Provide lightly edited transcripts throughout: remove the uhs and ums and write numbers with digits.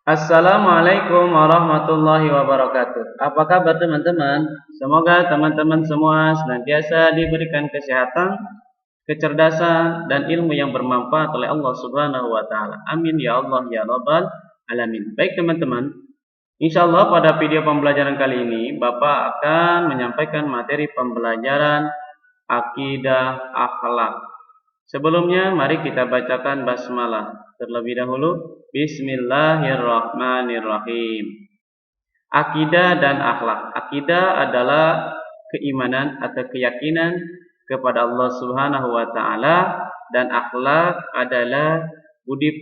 Assalamualaikum warahmatullahi wabarakatuh. Apa kabar teman-teman? Semoga teman-teman semua senantiasa diberikan kesehatan, kecerdasan, dan ilmu yang bermanfaat oleh Allah Subhanahu wa Ta'ala. Amin ya Allah ya Rabbal Alamin. Baik teman-teman, insya Allah pada video pembelajaran kali ini Bapak akan menyampaikan materi pembelajaran akidah akhlak. Sebelumnya mari kita bacakan basmalah terlebih dahulu. Bismillahirrahmanirrahim. Akidah dan akhlak. Akidah adalah keimanan atau keyakinan kepada Allah Subhanahu wa taala, dan akhlak adalah budi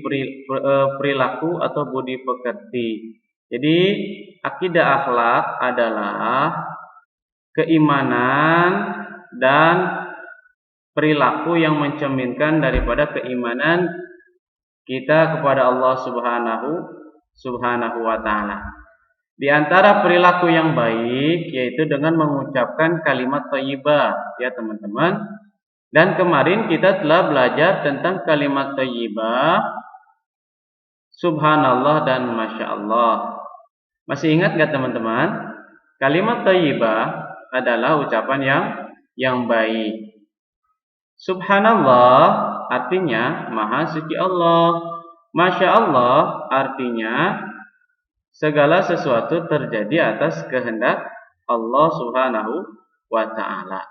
perilaku atau budi pekerti. Jadi akidah akhlak adalah keimanan dan perilaku yang mencerminkan daripada keimanan kita kepada Allah Subhanahu wa taala. Di antara perilaku yang baik yaitu dengan mengucapkan kalimat thayyibah ya teman-teman. Dan kemarin kita telah belajar tentang kalimat thayyibah, subhanallah dan masya Allah. Masih ingat enggak teman-teman? Kalimat thayyibah adalah ucapan yang baik. Subhanallah artinya maha suci Allah. Masya Allah artinya segala sesuatu terjadi atas kehendak Allah Subhanahu wa ta'ala.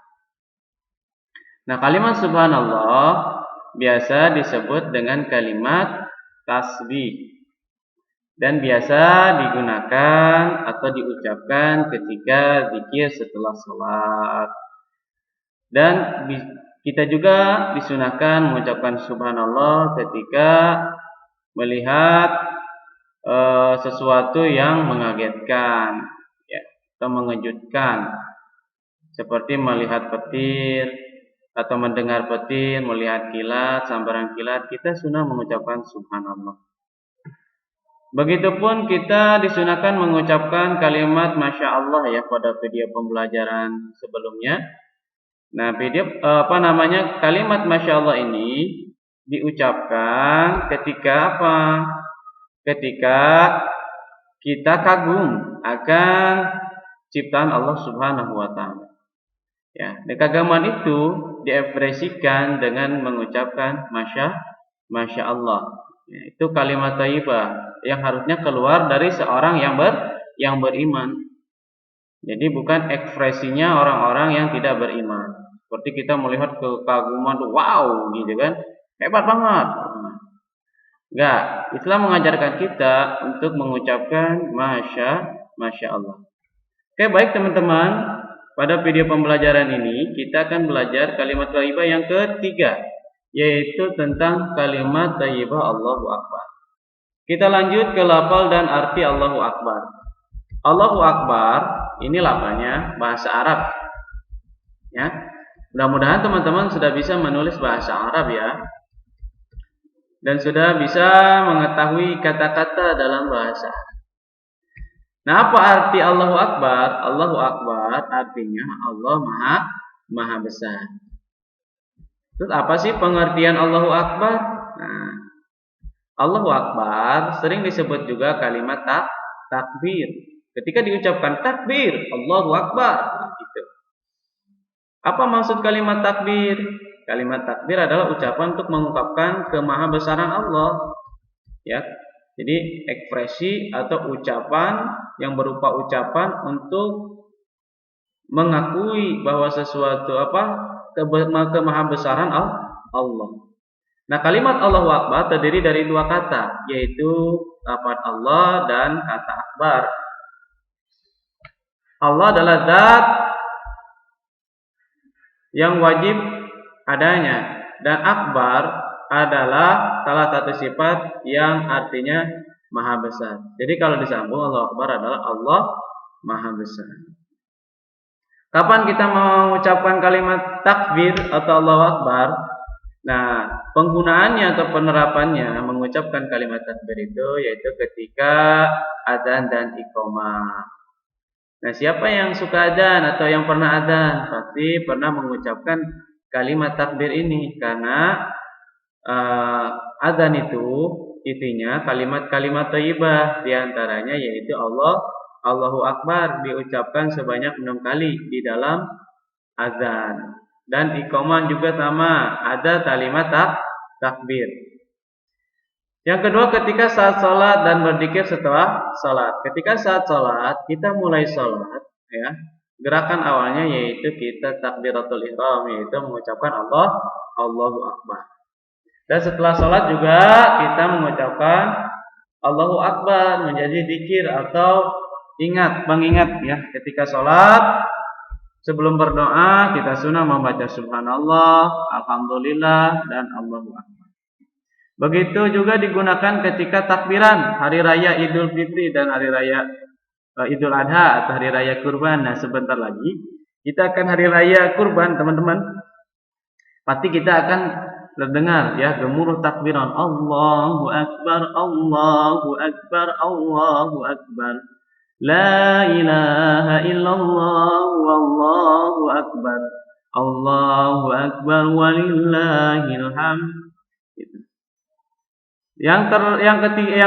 Nah, kalimat subhanallah biasa disebut dengan kalimat tasbih dan biasa digunakan atau diucapkan ketika zikir setelah sholat. Dan kita juga disunahkan mengucapkan subhanallah ketika melihat sesuatu yang mengagetkan ya, atau mengejutkan, seperti melihat petir atau mendengar petir, melihat kilat, sambaran kilat, kita sunah mengucapkan subhanallah. Begitupun kita disunahkan mengucapkan kalimat masya Allah ya pada video pembelajaran sebelumnya. Nah, kalimat masya Allah ini diucapkan ketika apa? Ketika kita kagum akan ciptaan Allah Subhanahu wa taala. Ya, kekaguman itu diekspresikan dengan mengucapkan masya Allah. Ya, itu kalimat thayyibah yang harusnya keluar dari seorang yang beriman. Jadi bukan ekspresinya orang-orang yang tidak beriman. Seperti kita melihat kekaguman, wow gitu kan, hebat banget. Enggak, Islam mengajarkan kita untuk mengucapkan masya Allah. Oke, baik teman-teman, pada video pembelajaran ini kita akan belajar kalimat thayyibah yang ketiga, yaitu tentang kalimat thayyibah Allahu Akbar. Kita lanjut ke lafal dan arti Allahu Akbar. Allahu Akbar ini lafalnya bahasa Arab. Ya. Mudah-mudahan teman-teman sudah bisa menulis bahasa Arab ya. Dan sudah bisa mengetahui kata-kata dalam bahasa Arab. Nah, apa arti Allahu Akbar? Allahu Akbar artinya Allah Maha Besar. Terus apa sih pengertian Allahu Akbar? Nah, Allahu Akbar sering disebut juga kalimat takbir. Ketika diucapkan takbir, Allahu Akbar gitu. Apa maksud kalimat takbir? Kalimat takbir adalah ucapan untuk mengungkapkan kemahabesaran Allah. Ya. Jadi ekspresi atau ucapan yang berupa ucapan untuk mengakui bahwa sesuatu kemahabesaran Allah. Nah, kalimat Allahu Akbar terdiri dari dua kata, yaitu lafaz Allah dan kata akbar. Allah adalah zat yang wajib adanya, dan akbar adalah salah satu sifat yang artinya maha besar. Jadi kalau disambung, Allahu Akbar adalah Allah Maha Besar. Kapan kita mengucapkan kalimat takbir atau Allahu Akbar? Nah, penggunaannya atau penerapannya mengucapkan kalimat takbir itu yaitu ketika adzan dan iqamah. Nah, siapa yang suka adzan atau yang pernah adzan pasti pernah mengucapkan kalimat takbir ini, karena adzan itu intinya kalimat-kalimat thayyibah, diantaranya yaitu Allahu Akbar diucapkan sebanyak 6 kali di dalam azan. Dan iqamah juga sama, ada kalimat takbir. Yang kedua, ketika saat salat dan berzikir setelah salat. Ketika saat salat, kita mulai salat, ya. Gerakan awalnya yaitu kita takbiratul ihram, yaitu mengucapkan Allahu Akbar. Dan setelah salat juga kita mengucapkan Allahu Akbar menjadi zikir atau mengingat ya, ketika salat sebelum berdoa kita sunnah membaca subhanallah, alhamdulillah dan Allahu Akbar. Begitu juga digunakan ketika takbiran hari raya Idul Fitri dan hari raya Idul Adha atau hari raya kurban. Nah, sebentar lagi kita akan hari raya kurban, teman-teman. Pasti kita akan terdengar ya gemuruh takbiran Allahu Akbar, Allahu Akbar, Allahu Akbar. La ilaha illallah wallahu akbar. Allahu Akbar walillahil hamd. Yang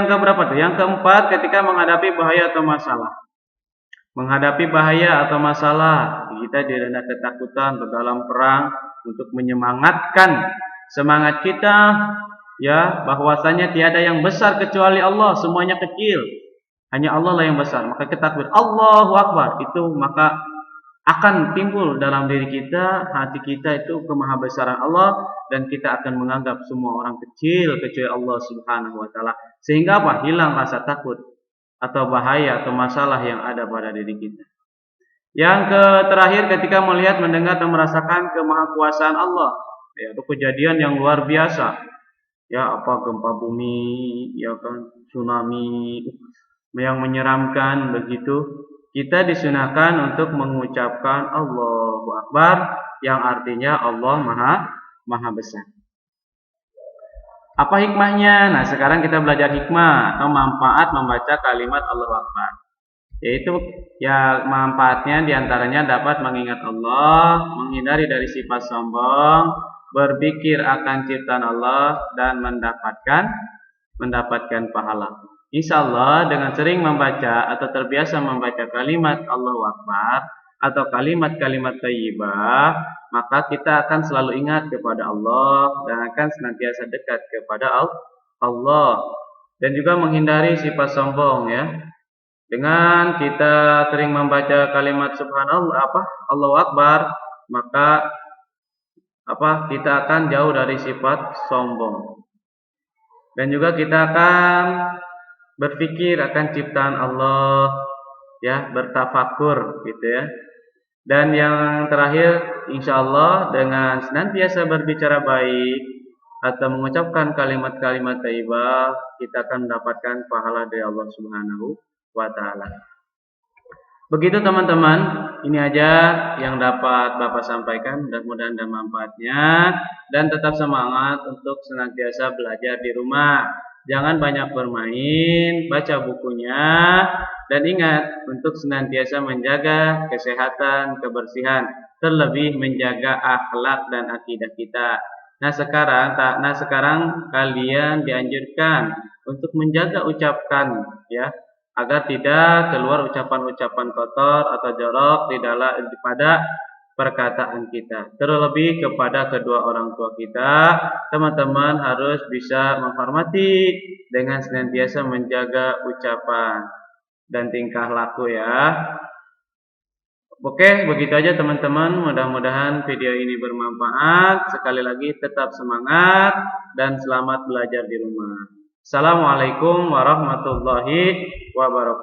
keberapa tuh? Yang keempat, ketika menghadapi bahaya atau masalah. Menghadapi bahaya atau masalah, kita dilanda ketakutan dalam perang untuk menyemangatkan semangat kita ya bahwasanya tiada yang besar kecuali Allah, semuanya kecil. Hanya Allah lah yang besar. Maka kita takbir Allahu Akbar, itu maka akan timbul dalam diri kita, hati kita itu kemahabesaran Allah, dan kita akan menganggap semua orang kecil kecuali Allah Subhanahu wa taala. Sehingga apa? Hilang rasa takut atau bahaya atau masalah yang ada pada diri kita. Yang terakhir, ketika melihat, mendengar dan merasakan kemahakuasaan Allah, ya, itu kejadian yang luar biasa. Ya, apa gempa bumi, ya kan, tsunami yang menyeramkan begitu. Kita disunahkan untuk mengucapkan Allahu Akbar yang artinya Allah Maha Besar. Apa hikmahnya? Nah, sekarang kita belajar hikmah atau manfaat membaca kalimat Allahu Akbar. Yaitu ya manfaatnya diantaranya dapat mengingat Allah, menghindari dari sifat sombong, berpikir akan ciptaan Allah, dan mendapatkan pahala. Insya Allah dengan sering membaca atau terbiasa membaca kalimat Allahu Akbar atau kalimat-kalimat thayyibah, maka kita akan selalu ingat kepada Allah dan akan senantiasa dekat kepada Allah, dan juga menghindari sifat sombong ya. Dengan kita sering membaca kalimat subhanallah Allahu Akbar, maka kita akan jauh dari sifat sombong. Dan juga kita akan berpikir akan ciptaan Allah, ya, bertafakur gitu ya. Dan yang terakhir, insya Allah dengan senantiasa berbicara baik atau mengucapkan kalimat-kalimat thayyibah, kita akan mendapatkan pahala dari Allah Subhanahu wa taala. Begitu teman-teman, ini aja yang dapat Bapak sampaikan, mudah-mudahan ada manfaatnya, dan tetap semangat untuk senantiasa belajar di rumah. Jangan banyak bermain, baca bukunya, dan ingat untuk senantiasa menjaga kesehatan, kebersihan, terlebih menjaga akhlak dan akidah kita. Nah sekarang kalian dianjurkan untuk menjaga ucapan ya, agar tidak keluar ucapan-ucapan kotor atau jorok pada perkataan kita. Terlebih kepada kedua orang tua kita, teman-teman harus bisa menghormati dengan senantiasa menjaga ucapan dan tingkah laku ya. Oke, begitu aja teman-teman. Mudah-mudahan video ini bermanfaat. Sekali lagi tetap semangat dan selamat belajar di rumah. Assalamualaikum warahmatullahi wabarakatuh.